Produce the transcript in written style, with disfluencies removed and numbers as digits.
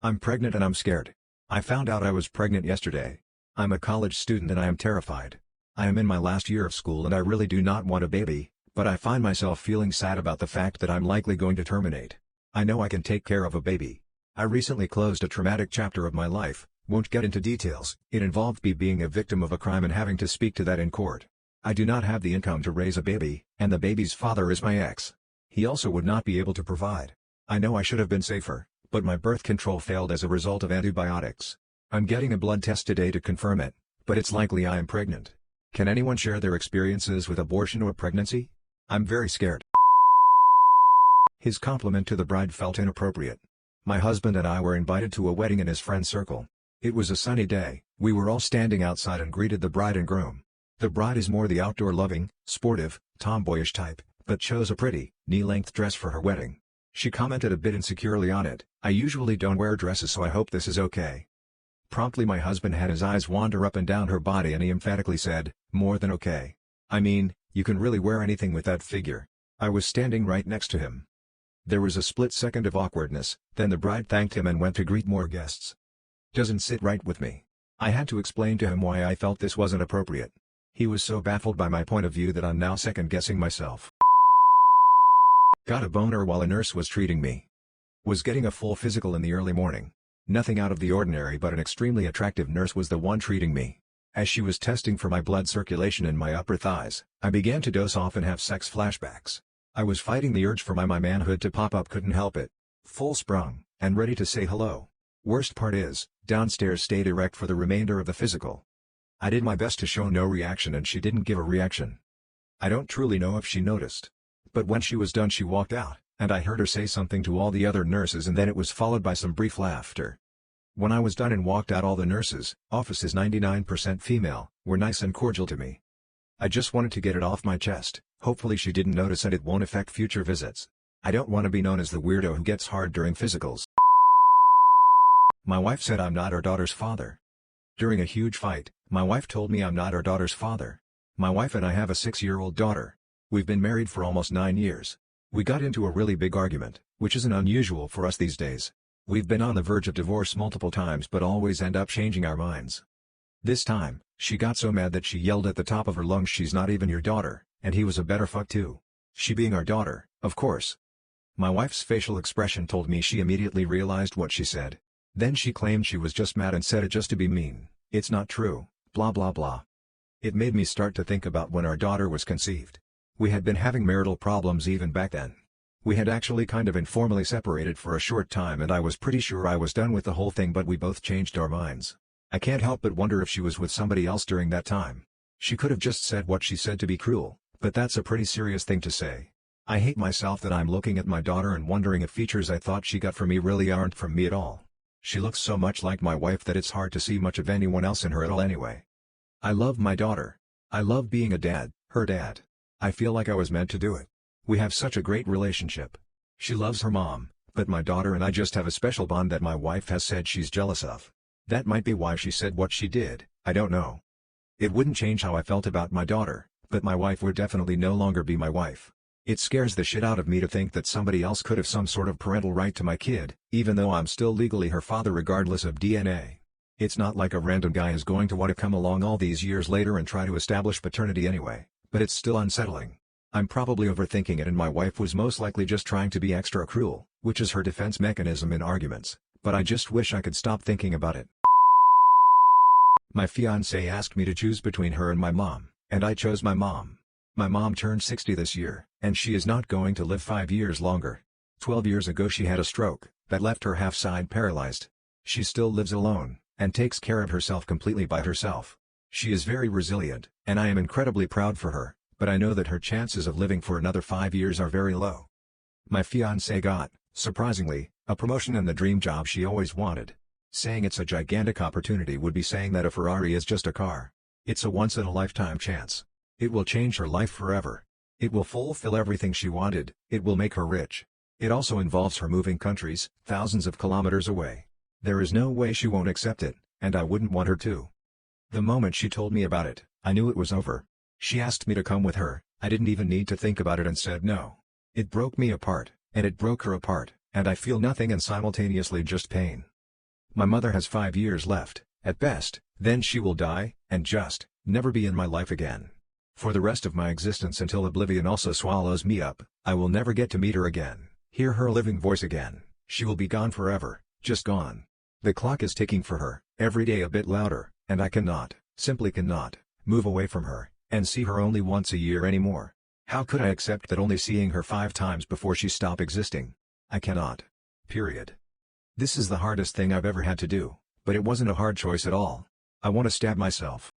I'm pregnant and I'm scared. I found out I was pregnant yesterday. I'm a college student and I am terrified. I am in my last year of school and I really do not want a baby, but I find myself feeling sad about the fact that I'm likely going to terminate. I know I can take care of a baby. I recently closed a traumatic chapter of my life, won't get into details. It involved me being a victim of a crime and having to speak to that in court. I do not have the income to raise a baby, and the baby's father is my ex. He also would not be able to provide. I know I should have been safer, but my birth control failed as a result of antibiotics. I'm getting a blood test today to confirm it, but it's likely I am pregnant. Can anyone share their experiences with abortion or pregnancy? I'm very scared. His compliment to the bride felt inappropriate. My husband and I were invited to a wedding in his friend's circle. It was a sunny day, we were all standing outside and greeted the bride and groom. The bride is more the outdoor-loving, sportive, tomboyish type, but chose a pretty, knee-length dress for her wedding. She commented a bit insecurely on it, "I usually don't wear dresses so I hope this is okay." Promptly my husband had his eyes wander up and down her body and he emphatically said, "More than okay. I mean, you can really wear anything with that figure." I was standing right next to him. There was a split second of awkwardness, then the bride thanked him and went to greet more guests. Doesn't sit right with me. I had to explain to him why I felt this wasn't appropriate. He was so baffled by my point of view that I'm now second-guessing myself. Got a boner while a nurse was treating me. Was getting a full physical in the early morning. Nothing out of the ordinary, but an extremely attractive nurse was the one treating me. As she was testing for my blood circulation in my upper thighs, I began to doze off and have sex flashbacks. I was fighting the urge for my manhood to pop up, couldn't help it. Full sprung, and ready to say hello. Worst part is, downstairs stayed erect for the remainder of the physical. I did my best to show no reaction and she didn't give a reaction. I don't truly know if she noticed. But when she was done she walked out, and I heard her say something to all the other nurses and then it was followed by some brief laughter. When I was done and walked out, all the nurses, office is 99% female, were nice and cordial to me. I just wanted to get it off my chest. Hopefully she didn't notice and it won't affect future visits. I don't want to be known as the weirdo who gets hard during physicals. My wife said I'm not our daughter's father. During a huge fight, my wife told me I'm not our daughter's father. My wife and I have a 6-year-old daughter. We've been married for almost 9 years. We got into a really big argument, which isn't unusual for us these days. We've been on the verge of divorce multiple times but always end up changing our minds. This time, she got so mad that she yelled at the top of her lungs, "She's not even your daughter, and he was a better fuck too." She being our daughter, of course. My wife's facial expression told me she immediately realized what she said. Then she claimed she was just mad and said it just to be mean. It's not true, blah blah blah. It made me start to think about when our daughter was conceived. We had been having marital problems even back then. We had actually kind of informally separated for a short time and I was pretty sure I was done with the whole thing, but we both changed our minds. I can't help but wonder if she was with somebody else during that time. She could have just said what she said to be cruel, but that's a pretty serious thing to say. I hate myself that I'm looking at my daughter and wondering if features I thought she got from me really aren't from me at all. She looks so much like my wife that it's hard to see much of anyone else in her at all anyway. I love my daughter. I love being a dad, her dad. I feel like I was meant to do it. We have such a great relationship. She loves her mom, but my daughter and I just have a special bond that my wife has said she's jealous of. That might be why she said what she did, I don't know. It wouldn't change how I felt about my daughter, but my wife would definitely no longer be my wife. It scares the shit out of me to think that somebody else could have some sort of parental right to my kid, even though I'm still legally her father regardless of DNA. It's not like a random guy is going to want to come along all these years later and try to establish paternity anyway, but it's still unsettling. I'm probably overthinking it and my wife was most likely just trying to be extra cruel, which is her defense mechanism in arguments, but I just wish I could stop thinking about it. My fiancé asked me to choose between her and my mom, and I chose my mom. My mom turned 60 this year, and she is not going to live 5 years longer. 12 years ago she had a stroke that left her half-side paralyzed. She still lives alone, and takes care of herself completely by herself. She is very resilient, and I am incredibly proud for her, but I know that her chances of living for another 5 years are very low. My fiancé got, surprisingly, a promotion and the dream job she always wanted. Saying it's a gigantic opportunity would be saying that a Ferrari is just a car. It's a once-in-a-lifetime chance. It will change her life forever. It will fulfill everything she wanted, it will make her rich. It also involves her moving countries, thousands of kilometers away. There is no way she won't accept it, and I wouldn't want her to. The moment she told me about it, I knew it was over. She asked me to come with her, I didn't even need to think about it and said no. It broke me apart, and it broke her apart, and I feel nothing and simultaneously just pain. My mother has 5 years left, at best, then she will die, and just, never be in my life again. For the rest of my existence until oblivion also swallows me up, I will never get to meet her again, hear her living voice again. She will be gone forever, just gone. The clock is ticking for her, every day a bit louder, and I cannot, simply cannot, move away from her, and see her only once a year anymore. How could I accept that only seeing her 5 times before she stopped existing? I cannot. Period. This is the hardest thing I've ever had to do, but it wasn't a hard choice at all. I want to stab myself.